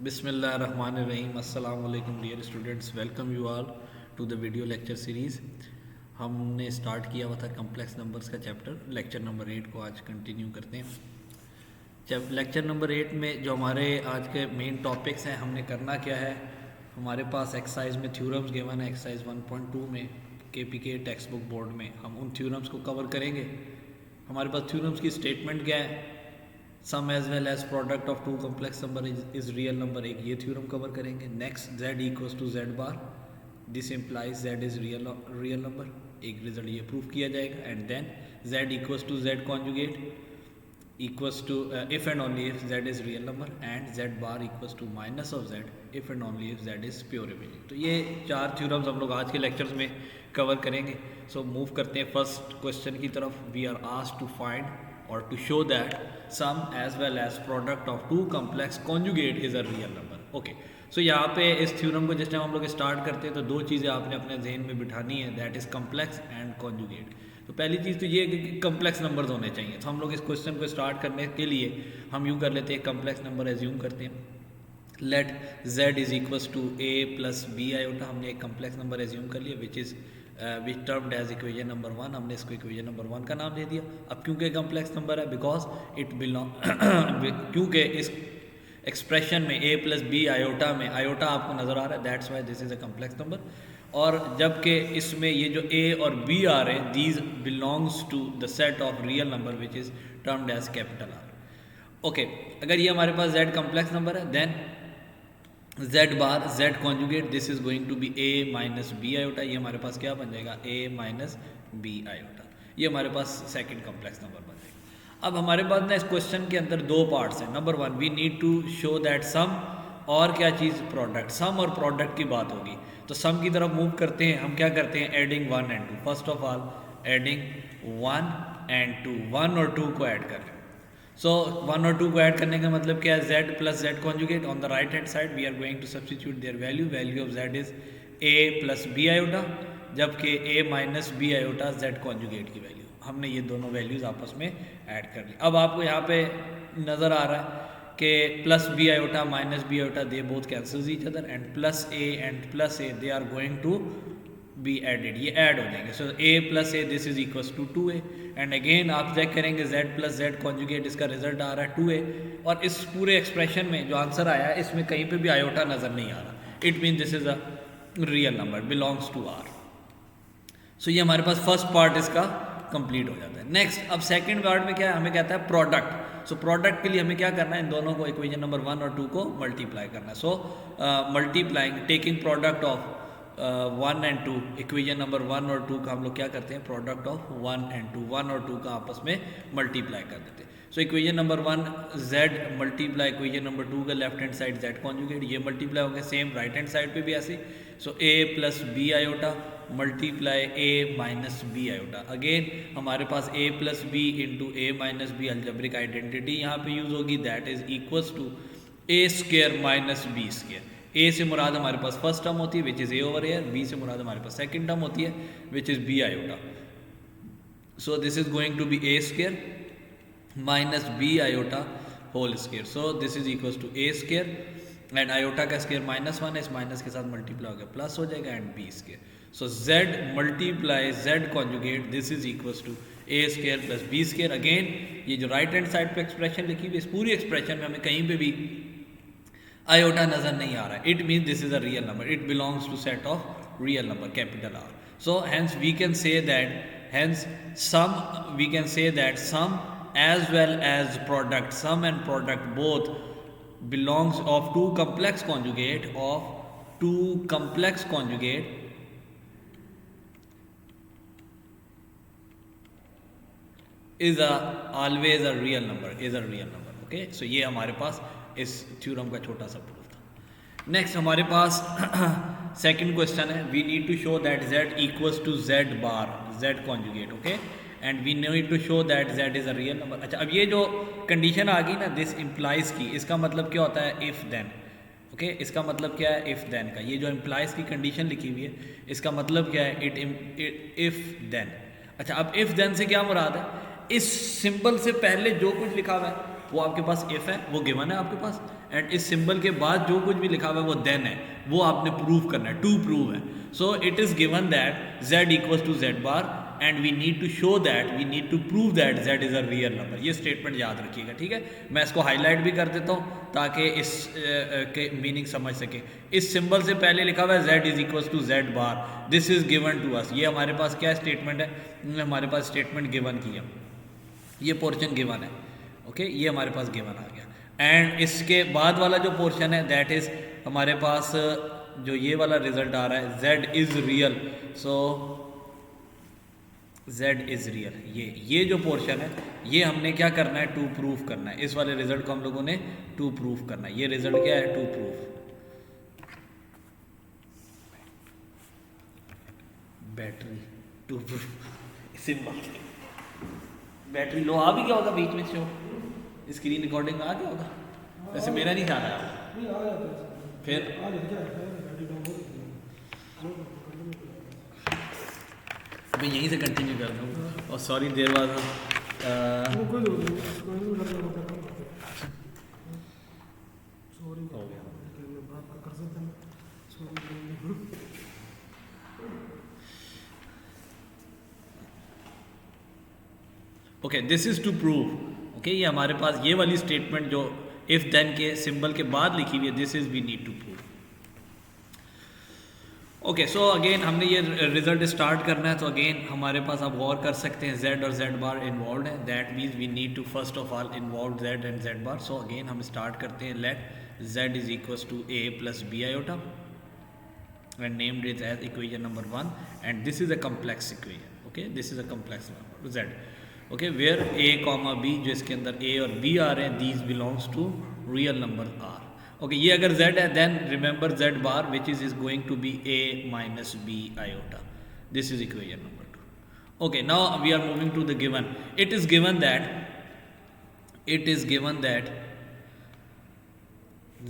बिस्मिल्लाहिर्रहमानिर्रहीम। अस्सलाम वालेकुम dear students, welcome you all to the video lecture series. हमने स्टार्ट किया हुआ था कम्प्लेक्स नंबर्स का चैप्टर, लेक्चर नंबर 8 को आज कंटिन्यू करते हैं। जब लेक्चर नंबर 8 में जो हमारे आज के मेन टॉपिक्स हैं, हमने करना क्या है। हमारे पास एक्सरसाइज में थ्योरम्स गिवन है, एक्सरसाइज 1.2 में के टेक्स्ट बुक बोर्ड में हम उन थ्योरम्स को कवर करेंगे। हमारे पास थ्योरम्स की स्टेटमेंट क्या है, sum as well as product of two complex number is real number, एक ये थ्योरम कवर करेंगे। Next z equals to z bar, this implies z is real number, एक रिजल्ट ये प्रूव किया जाएगा। And then z equals to z conjugate equals to if and only if z is real number, and z bar equals to minus of z if and only if z is pure imaging। तो ये चार theorems हम लोग आज के lectures में cover करेंगे। So move करते हैं फर्स्ट क्वेश्चन की तरफ। We are asked to find or to show that sum as well as product of two complex conjugate is a real number. Okay, so यहाँ पे इस थ्योरम को जिस टाइम हम लोग स्टार्ट करते हैं तो दो चीज़ें आपने अपने जहन में बिठानी है, that is complex and conjugate. तो पहली चीज़ तो ये है कि कम्प्लेक्स नंबर्स होने चाहिए। तो हम लोग इस क्वेश्चन को स्टार्ट करने के लिए हम यूँ कर लेते हैं, कम्प्लेक्स नंबर एज्यूम करते हैं। Let z is equals to a plus B iota, हमने एक कम्प्लेक्स नंबर एज्यूम कर लिया which termed as equation number 1, हमने इसको इक्वेशन नंबर 1 का नाम दे दिया। अब क्योंकि कम्प्लेक्स नंबर है, बिकॉज इट बिलोंग क्योंकि इस एक्सप्रेशन में a प्लस बी आयोटा में आयोटा आपको नज़र आ रहा है, that's why this is a complex number. और जबकि इसमें ये जो a और b आ रहे हैं, these belongs to the set of real number which is termed as capital R। Okay, अगर ये हमारे पास z कम्प्लेक्स नंबर है, then z bar z conjugate this is going to be a minus B iota, ये हमारे पास क्या बन जाएगा a माइनस बी आयोटा, ये हमारे पास सेकंड कॉम्प्लेक्स नंबर बन जाएगा। अब हमारे पास ना इस क्वेश्चन के अंदर दो पार्ट्स हैं। Number 1, we need to show that some और क्या चीज़, प्रोडक्ट, सम और प्रोडक्ट की बात होगी। तो सम की तरफ मूव करते हैं। हम क्या करते हैं, adding 1 and 2। First of all adding 1 and 2, 1 और 2 को ऐड कर रहे हैं। सो 1 और 2 को ऐड करने का मतलब क्या है, z plus Z conjugate. On the right hand side we are going to substitute their value, value of z is a plus B iota, जबकि a minus B iota z conjugate की value. हमने ये दोनों values आपस में add कर ली। अब आपको यहाँ पे नज़र आ रहा है कि plus B iota minus B iota they both cancels each other, and plus a and plus a they are going to be added, ये ऐड हो जाएंगे। So a plus a this is equals to 2a, and again आप check करेंगे z plus Z conjugate, इसका result आ रहा है 2a, और इस पूरे एक्सप्रेशन में जो आंसर आया है इसमें कहीं पे भी आयोटा नज़र नहीं आ रहा। It mean this is a real number belongs to R। So ये हमारे पास फर्स्ट पार्ट इसका कंप्लीट हो जाता है। नेक्स्ट, अब सेकंड पार्ट में क्या है, हमें कहता है प्रोडक्ट। सो प्रोडक्ट के लिए हमें क्या करना है, इन दोनों को इक्वेशन नंबर 1 और 2 को मल्टीप्लाई करना है। So multiplying, taking product of 1 and 2, equation number 1 और 2 का हम लोग क्या करते हैं, प्रोडक्ट ऑफ 1 एंड 2, 1 और 2 का आपस में मल्टीप्लाई कर देते हैं। So equation number 1 z multiply equation number 2 का left hand side z conjugate, ये मल्टीप्लाई होंगे। सेम राइट हैंड साइड पे भी ऐसे। So a plus B iota multiply a minus B iota, again हमारे पास a plus b into a minus b algebraic identity यहाँ पे यूज़ होगी, that is equals to a square minus b square. a से मुराद हमारे पास first term होती है which is a over air, b से मुराद हमारे पास सेकंड टर्म होती है which is b iota. So this is going to be a square minus B iota whole square. So this is equals to a square, and iota का square -1 है, इस minus के साथ मल्टीप्लाई हो गया plus हो जाएगा, and b square. So z multiply z conjugate this is equals to a square plus b square. Again ये जो राइट हैंड साइड पे एक्सप्रेशन लिखी हुई, इस पूरी एक्सप्रेशन में हमें कहीं पे भी आयोटा नजर नहीं आ रहा है। It mean this is a real number, it belongs to set of real number capital R। So hence we can say that, hence sum we can say that sum as well as product, sum and product both belongs of two complex conjugate is a always a real number, is a real number। okay, so ये हमारे पास इस theorem का छोटा सा proof था। Next हमारे पास second question है, we need to show that z equals to z bar z conjugate. Okay, and we need to show that z is a real number. अच्छा, अब ये जो कंडीशन आ गई ना, दिस इम्प्लाइज की, इसका मतलब क्या होता है, इफ़ देन। ओके, इसका मतलब क्या है, इफ़ देन का। ये जो इम्प्लाइज की कंडीशन लिखी हुई है, इसका मतलब क्या है, इफ़ देन। अच्छा, अब इफ़ देन से क्या मुराद है, इस सिंबल से पहले जो कुछ लिखा हुआ है वो आपके पास इफ है, वो गिवन है आपके पास, एंड इस सिंबल के बाद जो कुछ भी लिखा हुआ है वो देन है, वो आपने प्रूव करना है, टू प्रूव है. So it is given that z equals to z bar and we need to show that, we need to prove that z is a real number. ये स्टेटमेंट याद रखिएगा, ठीक है. मैं इसको हाईलाइट भी कर देता हूँ ताकि इस के मीनिंग समझ सके. इस सिंबल से पहले लिखा हुआ है z is equals to z bar, this is given to us. ये हमारे पास क्या स्टेटमेंट है, हमारे पास स्टेटमेंट गिवन की है, ये पोर्शन गिवन है. ओके, ये हमारे पास गिवन आ गया. एंड इसके बाद वाला जो पोर्शन है दैट इज हमारे पास जो ये वाला रिजल्ट आ रहा है z is real. So z is real, ये जो पोर्शन है ये हमने क्या करना है, टू प्रूफ करना है. इस वाले रिजल्ट को हम लोगों ने टू प्रूफ करना है. ये रिजल्ट क्या है, to proof. Battery to proof symbol. Battery low आ भी क्या होगा बीच में शो, स्क्रीन रिकॉर्डिंग आ गया होगा. वैसे मेरा नहीं जा रहा फिर मैं यहीं से कंटिन्यू कर दूँ. और सॉरी देर बाद okay, this is to prove. Okay, ये हमारे पास ये वाली स्टेटमेंट जो इफ देन के सिंबल के बाद लिखी हुई है, this is we need to prove. Okay, so again हमने ये रिजल्ट स्टार्ट करना है, तो अगेन हमारे पास आप गौर कर सकते हैं z और z बार इन्वॉल्व है. That means we need to first of all involve z and z bar. So again हम स्टार्ट करते हैं. Let z is equals to a plus b iota and named it as equation number 1 and this is a complex equation. Okay, this is a complex number z. Okay, where a comma b, जो इसके अंदर a और b आ रहे हैं, these belongs to real number r. Okay, ये अगर z है then remember z bar which is going to be a minus b iota. This is equation number 2. Okay, now we are moving to the given. It is given that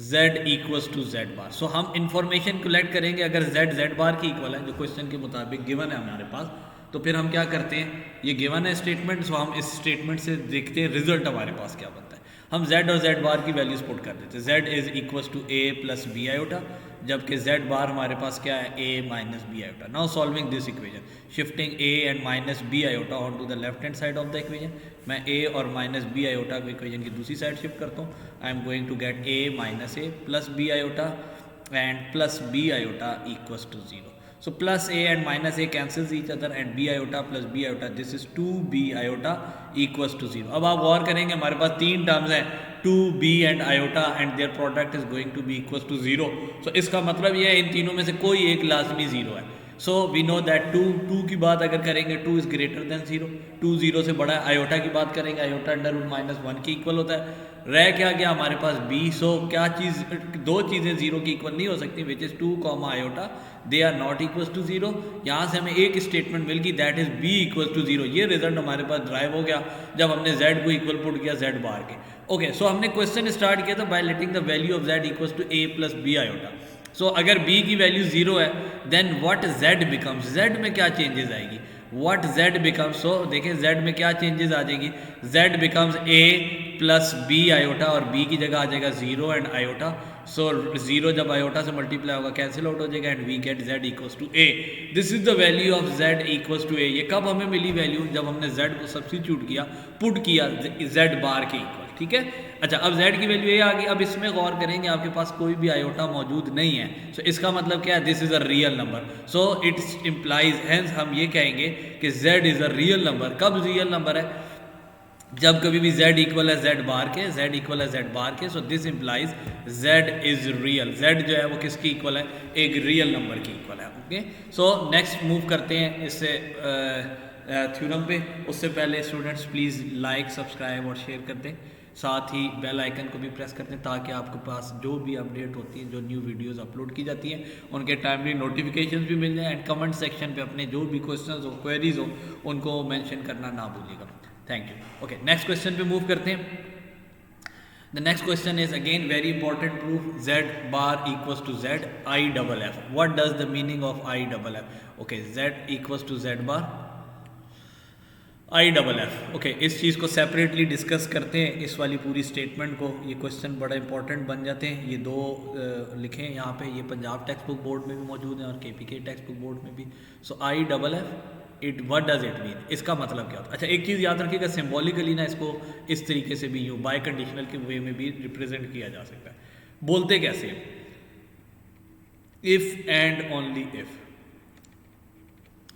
z equals to z bar. So हम information collect करेंगे. अगर z bar की equal है, जो question के मुताबिक given है हमारे पास, तो फिर हम क्या करते हैं, ये गिवन है स्टेटमेंट, सो हम इस स्टेटमेंट से देखते हैं रिजल्ट हमारे पास क्या बनता है. हम z और z बार की वैल्यूज पुट कर देते हैं. z is equals to a plus b iota, जबकि z बार हमारे पास क्या है, a minus b iota. Now solving this equation, shifting a and minus b iota on to the left hand side of the equation. मैं a और minus b iota को equation की दूसरी साइड शिफ्ट करता हूँ. I am going to get a minus a plus b iota and plus b iota equals to 0. So plus a and minus a cancels each other and b iota plus b iota, this is 2b iota equals to 0. अब आप गौर करेंगे हमारे पास तीन terms हैं, 2b and iota and their product is going to be equals to 0. So इसका मतलब ये है इन तीनों में से कोई एक लाजमी 0 है. सो वी नो दैट 2 की बात अगर करेंगे 2 इज ग्रेटर देन 0, 2 0 से बड़ा है. आयोटा की बात करेंगे, आयोटा अंडर रूट माइनस 1 की इक्वल होता है. रह क्या गया हमारे पास b. सो क्या चीज़, दो चीज़ें 0 की इक्वल नहीं हो सकती, which is 2 comma iota, they are not equal to 0. यहाँ से हमें एक स्टेटमेंट मिल गई that is b equal to 0. ये रिजल्ट हमारे पास ड्राइव हो गया जब हमने z को इक्वल पुट किया z बार के. ओके, सो हमने क्वेश्चन स्टार्ट किया था by letting the value of z equal to a plus b iota. So अगर b की वैल्यू 0 है then what z becomes, z में क्या चेंजेस आएगी, व्हाट z बिकम्स. सो देखें z में क्या चेंजेस आ जाएगी, z becomes a plus b iota और b की जगह आ जाएगा 0 एंड आयोटा. सो 0 जब आयोटा से मल्टीप्लाई होगा कैंसिल आउट हो जाएगा and we get z equals to a. This is the value of z equals to a. ये कब हमें मिली वैल्यू, जब हमने z को सब्स्टिट्यूट किया, पुट किया z बार के इक्वल. ठीक है, अच्छा अब z की वैल्यू a आ गई. अब इसमें गौर करेंगे आपके पास कोई भी आयोटा मौजूद नहीं है. सो इसका मतलब क्या है, this is a real number. So it's implies, hence हम ये कहेंगे कि z is a real number. कब रियल नंबर है, जब कभी भी z इक्वल है z बार के, z इक्वल है z बार के. सो this implies z is real. z जो है वो किसकी इक्वल है, एक रियल नंबर की इक्वल है. ओके, सो नेक्स्ट मूव करते हैं इससे थ्योरम पे. उससे पहले स्टूडेंट्स प्लीज़ लाइक, सब्सक्राइब और शेयर कर दें. साथ ही बेल आइकन को भी प्रेस कर दें ताकि आपके पास जो भी अपडेट होती है, जो न्यू वीडियोस अपलोड की जाती हैं, उनके टाइमली नोटिफिकेशंस भी मिल जाएं. एंड कमेंट सेक्शन पे अपने जो भी क्वेश्चंस हो, क्वेरीज हो, उनको मेंशन करना ना भूलिएगा. Thank you. Okay, next question पे मूव करते हैं. The next question is again very important proof. z bar equals to z I double f. What does the meaning of I double f? Okay, z equals to z bar. I double f. Okay, इस चीज़ को separately discuss करते हैं, इस वाली पूरी statement को। ये क्वेश्चन बड़ा इंपॉर्टेंट बन जाते हैं। ये दो लिखें यहाँ पे, ये पंजाब टेक्स्ट बुक बोर्ड में भी मौजूद है और KPK टेक्स्ट बुक बोर्ड में भी। So I double F, it what does it mean, इसका मतलब क्या होता है? अच्छा, एक चीज़ याद रखिएगा, सिम्बॉलिकली ना इसको इस तरीके से भी यूँ बाय कंडीशनल के वे में भी रिप्रेजेंट किया जा सकता है। बोलते कैसे? If and only if.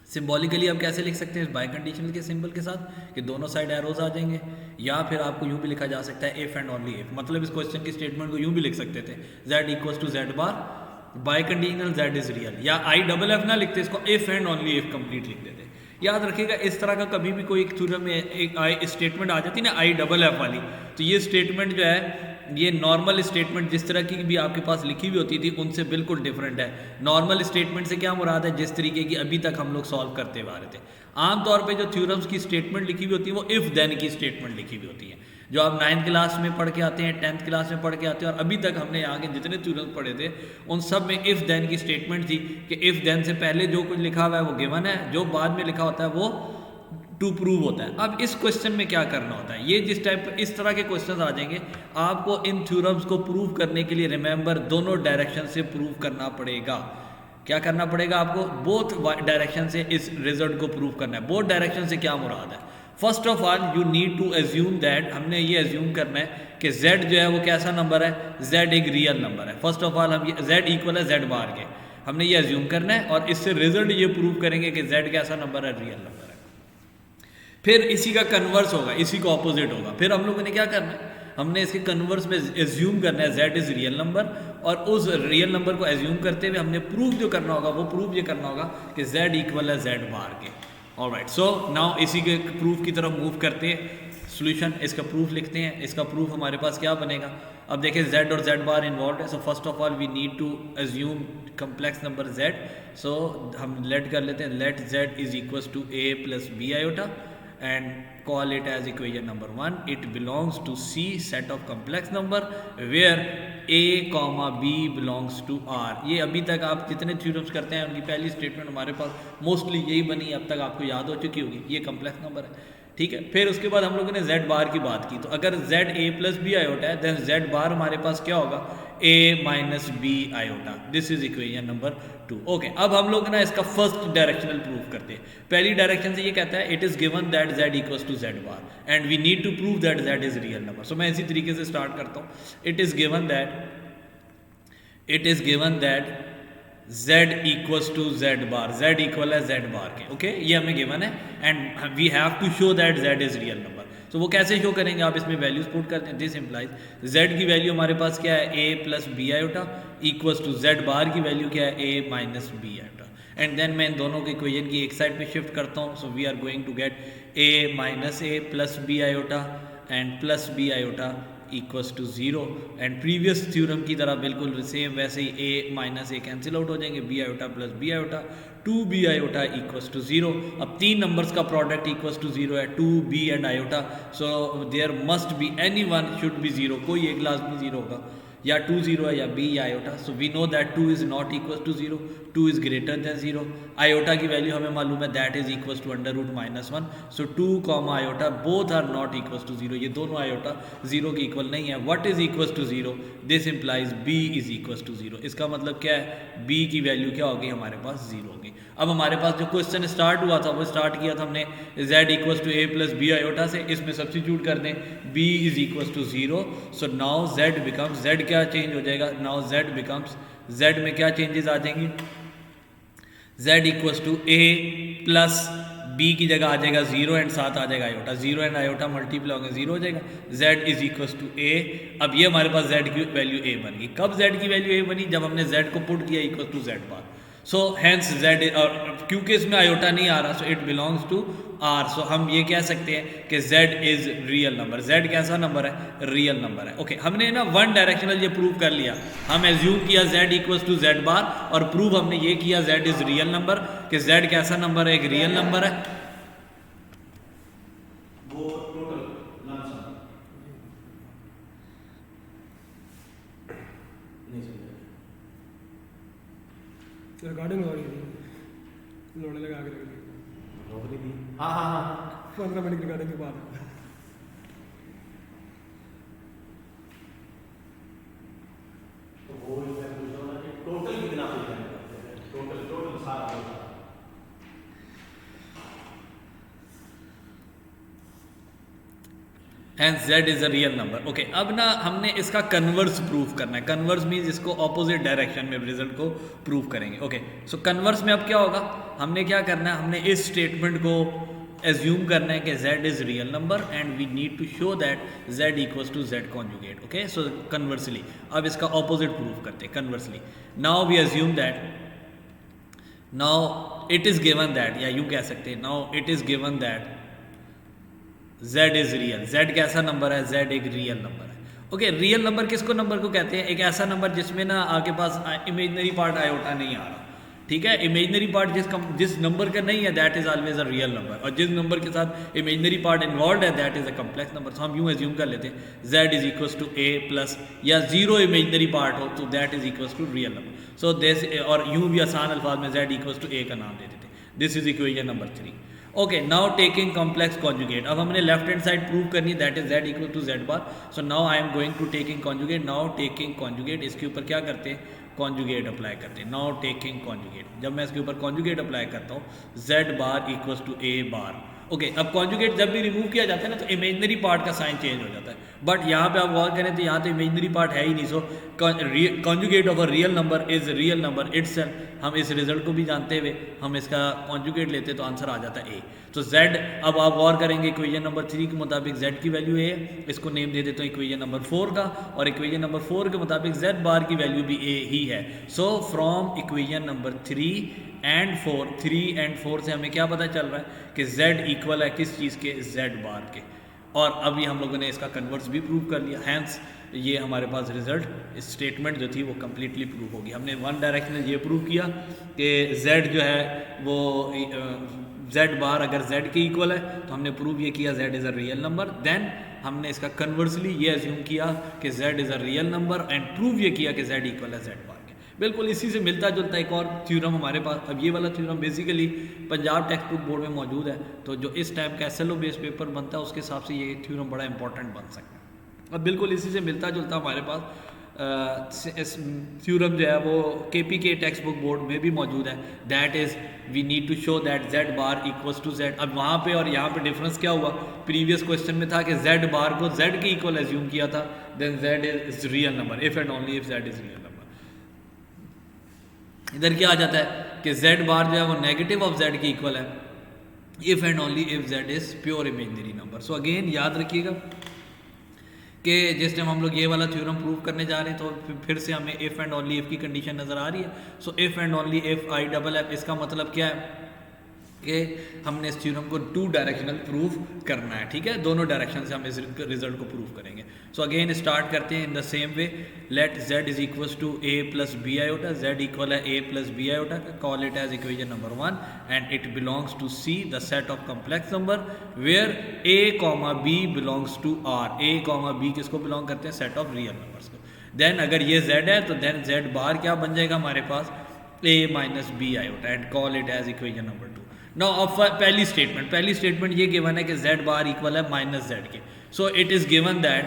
Symbolically आप कैसे लिख सकते हैं इस बाय कंडीशनल के सिंबल के साथ कि दोनों साइड एरोज आ जाएंगे, या फिर आपको यूं भी लिखा जा सकता है इफ एंड ओनली इफ। मतलब इस क्वेश्चन की स्टेटमेंट को यूं भी लिख सकते थे, z equals to z bar by conditional z is real, या आई डबल एफ ना लिखते, इसको if and only if complete लिख देते। याद रखिएगा, इस तरह का कभी भी कोई थ्योरम में एक स्टेटमेंट आ जाती है ना आई डबल एफ वाली, तो ये स्टेटमेंट जो है, ये नॉर्मल स्टेटमेंट जिस तरह की भी आपके पास लिखी हुई होती थी उनसे बिल्कुल डिफरेंट है। नॉर्मल स्टेटमेंट से क्या मुराद है? जिस तरीके की अभी तक हम लोग सॉल्व करते हुए आ रहे थे। आमतौर पे जो थ्योरम्स की स्टेटमेंट लिखी हुई होती है वो इफ़ देन की स्टेटमेंट लिखी हुई होती है, जो आप 9th क्लास में पढ़ के आते हैं, 10th क्लास में पढ़ के आते हैं, और अभी तक हमने यहाँ के जितने थ्योरम्स पढ़े थे उन सब में इफ़ देन की स्टेटमेंट थी कि इफ़ देन से पहले जो कुछ लिखा हुआ है वो गिवन है, जो बाद में लिखा होता है वो टू प्रूव होता है। अब इस क्वेश्चन में क्या करना होता है, ये जिस टाइप इस तरह के क्वेश्चंस आ जाएंगे, आपको इन थ्योरम्स को प्रूव करने के लिए रिमेंबर दोनों डायरेक्शन से प्रूव करना पड़ेगा। क्या करना पड़ेगा आपको? बोथ डायरेक्शन से इस रिजल्ट को प्रूव करना है। बोथ डायरेक्शन से क्या मुराद है? First of all you need to assume that, हमने ये एज्यूम करना है कि z जो है वो कैसा नंबर है? z एक रियल नंबर है। फर्स्ट ऑफ ऑल हम ये z इक्वल है z बार के, हमने ये एज्यूम करना है, और इससे रिजल्ट ये प्रूव करेंगे कि z कैसा नंबर है? रियल नंबर है। फिर इसी का कन्वर्स होगा, इसी का ऑपोजिट होगा। फिर हम लोगों ने क्या करना है? हमने इसके कन्वर्स में एज्यूम करना है z इज़ रियल नंबर, और उस रियल नंबर को एज्यूम करते हुए हमने प्रूव जो करना होगा वो प्रूव ये करना होगा कि z इक्वल है z बार के। ऑलराइट, सो नाउ इसी के प्रूफ की तरफ मूव करते हैं। सोल्यूशन, इसका प्रूफ लिखते हैं। इसका प्रूफ हमारे पास क्या बनेगा? अब देखिए z और z बार इन्वॉल्व है, so first of all we need to assume complex number z। So हम लेट कर लेते हैं, let z is equal to a plus b iota and call it as equation number 1. It belongs to C set of complex number where a comma b belongs to R। ये अभी तक आप जितने theorems करते हैं उनकी पहली statement हमारे पास मोस्टली यही बनी, अब तक आपको याद हो चुकी होगी, ये कम्प्लेक्स नंबर है। ठीक है, फिर उसके बाद हम लोगों ने z बार की बात की, तो अगर z a plus B iota है देन z बार हमारे पास क्या होगा? a minus B iota. This is equation number 2। Okay, अब हम लोग ना इसका फर्स्ट डायरेक्शनल प्रूफ करते हैं। पहली डायरेक्शन से ये कहता है it is given that z equals to z bar and we need to prove that z is real number. So मैं इसी तरीके से स्टार्ट करता हूँ। It is given that z equals to z bar, z equal है z bar के। Okay, ये हमें गिवन है and we have to show that z is real number. तो वो कैसे शो करेंगे? आप इसमें वैल्यूज पुट करते हैं। दिस इम्प्लाइज z की वैल्यू हमारे पास क्या है? a plus B iota equals to z bar की वैल्यू क्या है? a minus B iota. And then मैं इन दोनों के इक्वेशन की एक साइड पे शिफ्ट करता हूँ। So we are going to get a minus a plus B iota and plus B iota equals to 0। And previous theorem की तरह बिल्कुल सेम वैसे ही a minus a cancel out हो जाएंगे, b iota plus b iota, 2b iota equals to 0। अब तीन numbers का प्रोडक्ट इक्वल्स टू 0 है, 2b and iota. So there must be any one should be 0, कोई एक लाजमी 0 होगा, या 2 0 है या b या iota. So we know that 2 is not equal to 0, 2 is greater than 0। Iota की वैल्यू हमें मालूम है that is equal to under root minus 1। So 2 comma iota both are not equal to 0, ये दोनों आयोटा 0 के equal नहीं है। What is equal to 0? This implies b is equal to 0। इसका मतलब क्या है? b की वैल्यू क्या होगी? हमारे पास 0 होगी। अब हमारे पास जो क्वेश्चन स्टार्ट हुआ था वो स्टार्ट किया था हमने z equal to a plus B iota से, इसमें सब्स्टिट्यूट कर दें b is equal to 0। So now z becomes, z क्या चेंज हो जाएगा? नाउ z बिकम्स, z में क्या चेंजेस आ जाएंगी? z equal to a plus b की जगह आ जाएगा 0 एंड साथ आ जाएगा आयोटा, 0 एंड आयोटा मल्टीप्लाई होंगे 0 हो जाएगा। z is equal to a। अब ये हमारे पास z की वैल्यू a बन गई। कब z की वैल्यू a बनी? जब हमने z को पुट किया equal to z bar. So hence z, और क्योंकि इसमें आयोटा नहीं आ रहा so it belongs to r। So हम ये कह सकते हैं कि z is real number. z कैसा नंबर है? रियल नंबर है। ओके, हमने ना वन डायरेक्शनल ये प्रूव कर लिया। हम एज्यूम किया z इक्वल्स टू z बार, और प्रूव हमने ये किया z इज रियल नंबर, कि z कैसा नंबर है? एक रियल नंबर है। वो टोटल रिकॉर्डिंग हो रही थी, लोड़े लगा के रख दी। हाँ हाँ हाँ 15 मिनट रिकॉर्डिंग के बाद। टोटल कितना टोटल सारा and z is a real number. Okay, अब ना हमने इसका कन्वर्स प्रूफ करना है। कन्वर्स मीन्स इसको ऑपोजिट डायरेक्शन में रिजल्ट को प्रूव करेंगे। ओके, सो कन्वर्स में अब क्या होगा, हमने क्या करना है, हमने इस स्टेटमेंट को एज्यूम करना है कि z is real number and we need to show that z equals to z conjugate. Okay, so conversely अब इसका ऑपोजिट प्रूफ करते हैं। Conversely now we assume that, now it is given that, या यूं कह सकते हैं now it is given that z is real. z कैसा नंबर है, z एक रियल नंबर है। ओके, रियल नंबर किसको नंबर को कहते हैं, एक ऐसा नंबर जिसमें ना आपके पास इमेजनरी पार्ट आयोटा नहीं आ रहा। ठीक है, इमेजनरी पार्ट जिस नंबर का नहीं है that is always a real number, और जिस नंबर के साथ इमेजनरी पार्ट इन्वॉल्व है that is a complex number. तो हम यूं एज्यूम कर लेते हैं z is equals to a plus, या जीरो इमेजनरी पार्ट हो तो that is equals to real number. So this, और यूं भी आसान अल्फाज में z इक्वल्स टू a का नाम दे देते। This is equation number 3। Okay, now taking complex conjugate, अब हमने लेफ्ट हैंड साइड प्रूव करनी, that is z equal to z bar. So now I am going to taking conjugate. Now taking conjugate, इसके ऊपर क्या करते हैं, conjugate apply करते हैं। नाउ टेकिंग कॉन्जुगेट, जब मैं इसके ऊपर कॉन्जुगेट अप्लाई करता हूँ z bar equals to a bar. Okay, अब कॉन्जुगेट जब भी रिमूव किया जाता है ना तो इमेजनरी पार्ट का साइन चेंज हो जाता है, बट यहाँ पे आप गौर करें तो यहाँ तो इमेजनरी पार्ट है ही नहीं। So conjugate of a real number is real number itself. हम इस रिजल्ट को भी जानते हुए हम इसका कॉन्जुगेट लेते तो आंसर आ जाता है a। तो z, अब आप गौर करेंगे इक्वेशन नंबर 3 के मुताबिक z की वैल्यू a है, इसको नेम दे देता हूँ इक्वेशन नंबर 4 का, और इक्वेशन नंबर 4 के मुताबिक z बार की वैल्यू भी a ही है। So from equation number 3 and 4 से हमें क्या पता चल रहा है कि z इक्वल है किस चीज़ के, z बार के। और अभी हम लोगों ने इसका कन्वर्स भी प्रूव कर लिया, हैंस ये हमारे पास रिजल्ट स्टेटमेंट जो थी वो कम्प्लीटली प्रूव होगी। हमने वन डायरेक्शनल ये प्रूव किया कि z जो है वो z बार अगर z के इक्वल है तो हमने प्रूव ये किया z is a real number. Then हमने इसका कन्वर्सली ये एज्यूम किया कि z is a real number and prove ये किया कि z इक्वल है z बार के। बिल्कुल इसी से मिलता जुलता एक और थ्योरम हमारे पास। अब ये वाला theorem basically Punjab text book board में मौजूद है, तो जो इस टाइप का SLO बेस्ड पेपर बनता है उसके हिसाब से ये थ्योरम बड़ा इंपॉर्टेंट बन सकता है। अब बिल्कुल इसी से मिलता जुलता हमारे पास थ्योरम जो है वो KPK टेक्स्ट बुक बोर्ड में भी मौजूद है, that is we need to show that z bar equals to z। अब वहाँ पे और यहाँ पे डिफरेंस क्या हुआ, प्रीवियस क्वेश्चन में था कि z बार को z के इक्वल एज्यूम किया था, then z is real number if and only if z is real number. इधर क्या आ जाता है कि z बार जो है वो नेगेटिव ऑफ z के इक्वल है if and only if z is pure imaginary number. So again याद रखिएगा कि जिस टाइम हम लोग ये वाला थ्योरम प्रूव करने जा रहे हैं तो फिर से हमें इफ़ एंड ओनली इफ़ की कंडीशन नज़र आ रही है। So if and only if I double F, इसका मतलब क्या है कि हमने इस थ्योरम को 2 डायरेक्शनल प्रूव करना है। ठीक है, दोनों डायरेक्शन से हम इस रिजल्ट को प्रूव करेंगे। सो अगेन स्टार्ट करते हैं in the same way. Let z is equals to a plus B iota, z equal है a plus B iota, call it as equation number 1 and it belongs to C the set of complex number where a comma b belongs to R। a comma b किसको belong करते हैं, set of real numbers को। Then अगर ये z है तो then z बार क्या बन जाएगा हमारे पास, a minus B iota and call it as equation number 2। Now अब पहली स्टेटमेंट ये गिवन है कि z बार इक्वल है माइनस z के। So it is given that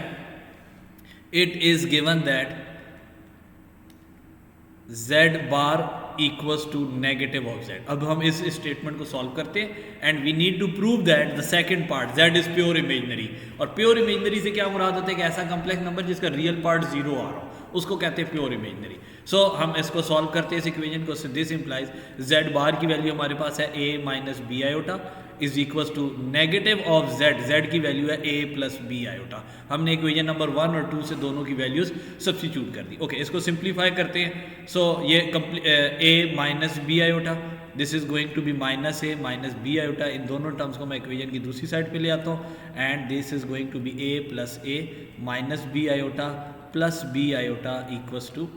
z bar equals to negative of z। अब हम इस स्टेटमेंट को सॉल्व करते हैं and we need to prove that the second part z is pure imaginary. और pure imaginary से क्या मुराद होता है कि ऐसा कम्प्लेक्स नंबर जिसका रियल पार्ट 0 आ रहा हो उसको कहते हैं प्योर इमेजनरी। सो हम इसको सॉल्व करते हैं इस इक्वेशन को। दिस इंप्लाइज z बार की वैल्यू हमारे पास है a minus B iota is equals to negative of z की वैल्यू है a प्लस बी आयोटा। हमने इक्वेशन नंबर 1 और 2 से दोनों की वैल्यूज सब्स्टिट्यूट कर दी। ओके, इसको सिंप्लीफाई करते हैं। सो ये a minus B iota, this is going to be minus a minus B iota. इन दोनों टर्म्स को मैं इक्वेशन की दूसरी साइड पे ले आता हूँ and this is going to be a plus a minus B iota plus B iota equals to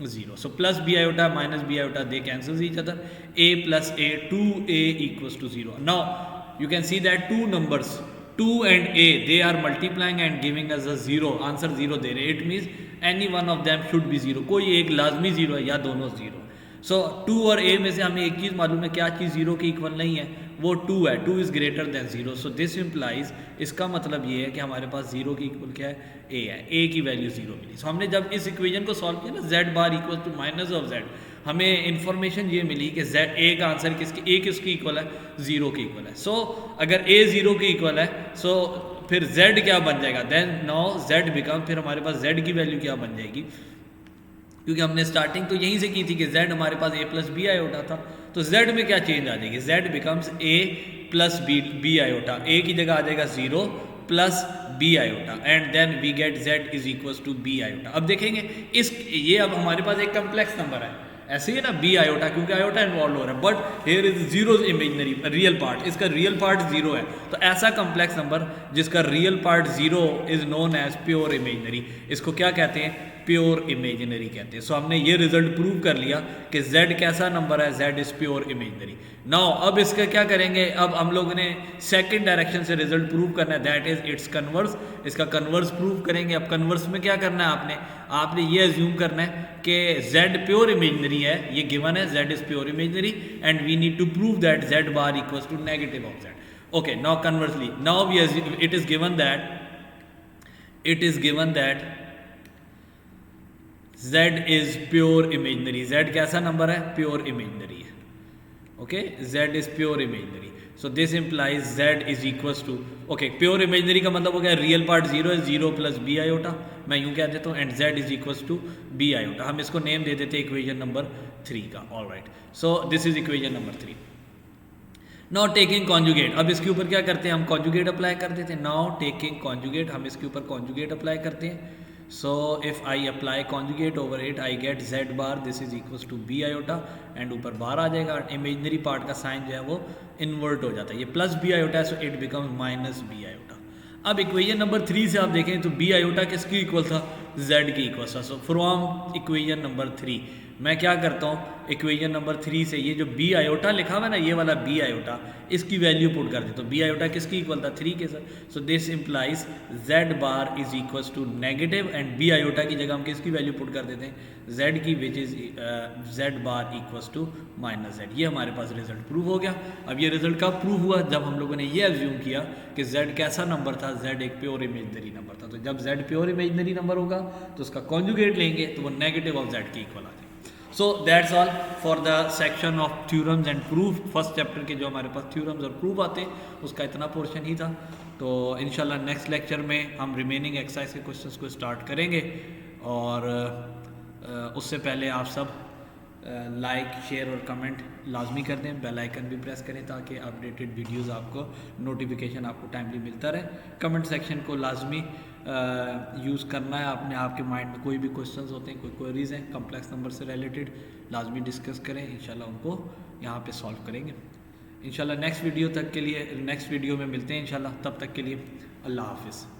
0। So plus B iota minus B iota they cancel each other, a plus a 2a equals to 0। Now you can see that two numbers 2 and a they are multiplying and giving us a 0, answer 0 दे रहे। It means any one of them should be 0, कोई एक लाजमी 0 है या दोनों 0। सो 2 और a में से हमें एक चीज़ मालूम है, क्या चीज़ 0 के इक्वल नहीं है, वो 2 है, 2 is greater than 0, so this implies, इसका मतलब ये है कि हमारे पास 0 की इक्वल क्या है, a है, a की वैल्यू 0 मिली। सो हमने जब इस इक्वेशन को सॉल्व किया ना, z bar equal to minus of z, हमें इन्फॉर्मेशन ये मिली कि z a का आंसर a किसकी इक्वल है, 0 की इक्वल है। सो अगर a 0 की इक्वल है, सो फिर z क्या बन जाएगा, देन नाउ z बिकम, फिर हमारे पास z की वैल्यू क्या बन जाएगी, क्योंकि हमने स्टार्टिंग तो यहीं से की थी कि z हमारे पास a प्लस बी आयोटा था, तो z में क्या चेंज आ जाएगी, z becomes a plus B iota, a की जगह आ जाएगा 0 plus B iota, and then we get z is equal to b iota. अब देखेंगे इस ये अब हमारे पास एक कम्प्लेक्स नंबर है, ऐसे ही ना बी आयोटा, क्योंकि आयोटा इन्वॉल्व हो रहा है, but here is zero imaginary, real part, इसका रियल पार्ट 0 है। तो ऐसा कम्प्लेक्स नंबर जिसका real part 0 is known as pure imaginary, इसको क्या कहते हैं, प्योर इमेजिनरी कहते हैं। सो हमने ये रिजल्ट प्रूव कर लिया कि z कैसा नंबर है, z is pure imaginary. Now अब इसका क्या करेंगे, अब हम लोगों ने सेकंड डायरेक्शन से रिजल्ट प्रूव करना है, दैट इज इट्स कन्वर्स, इसका कन्वर्स प्रूव करेंगे। अब कन्वर्स में क्या करना है, आपने ये अज्यूम करना है कि z प्योर इमेजिनरी है, ये गिवन है z is pure imaginary, and we need to prove that z bar equals to negative of z। Okay, now conversely, now we it is given that z is pure imaginary, z कैसा number है, pure imaginary है। Okay, z is pure imaginary, so this implies z is equals to, okay, pure imaginary का मतलब हो गया real part 0 है, 0 plus B iota, मैं यूं कह देता हूँ, and z is equals to b iota. हम इसको नेम दे देते हैं इक्वेशन नंबर 3 का। All right, so this is equation number 3। Now taking conjugate, अब इसके ऊपर क्या करते हैं, हम कॉन्जुगेट अप्लाई कर देते हैं। नाउ टेकिंग कॉन्जुगेट, हम इसके ऊपर कॉन्जुगेट अप्लाई करते हैं। So if I apply conjugate over it, I get z bar, this is equals to b iota, and ऊपर बार आ जाएगा, इमेजनरी पार्ट का साइन जो है वो इन्वर्ट हो जाता है, ये प्लस बी आयोटा है, so it becomes minus B iota. अब इक्वेशन नंबर 3 से आप देखें तो बी आयोटा किसकी इक्वल था, z की इक्वल था। सो फ्रॉम इक्वेशन नंबर 3 मैं क्या करता हूँ, इक्वेशन नंबर 3 से ये जो बी आयोटा लिखा हुआ है ना, ये वाला बी आयोटा, इसकी वैल्यू पुट कर देता हूँ। बी आयोटा किसकी इक्वल था, 3 के सर। So this implies z bar is equals to negative, and b iota की जगह हम किसकी वैल्यू पुट कर देते हैं, z की, which is z bar equals to minus z। ये हमारे पास रिजल्ट प्रूव हो गया। अब ये रिजल्ट कब प्रूव हुआ, जब हम लोगों ने ये एज्यूम किया कि z कैसा नंबर था, z एक प्योर इमेजनरी नंबर था। तो जब z प्योर इमेजनरी नंबर होगा तो उसका कॉन्जुगेट लेंगे तो वो नेगेटिव ऑफ z की इक्वल आ जाएगा। So that's all for the section of theorems and proof. First chapter के जो हमारे पास थ्योरम्स और प्रूफ आते हैं उसका इतना पोर्शन ही था। तो इंशाल्लाह नेक्स्ट लेक्चर में हम रिमेनिंग एक्सरसाइज के क्वेश्चंस को स्टार्ट करेंगे, और उससे पहले आप सब लाइक, शेयर और कमेंट लाजमी कर दें, बेल आइकन भी प्रेस करें ताकि अपडेटेड वीडियोस आपको नोटिफिकेशन आपको टाइमली मिलता रहे। कमेंट सेक्शन को लाजमी यूज़ करना है आपने, आपके माइंड में कोई भी क्वेश्चंस होते हैं, कोई क्वेरीज हैं कम्प्लेक्स नंबर से रिलेटेड, लाजमी डिस्कस करें, इंशाल्लाह उनको यहाँ पे सॉल्व करेंगे। इंशाल्लाह नेक्स्ट वीडियो में मिलते हैं इंशाल्लाह, तब तक के लिए अल्लाह हाफिज़।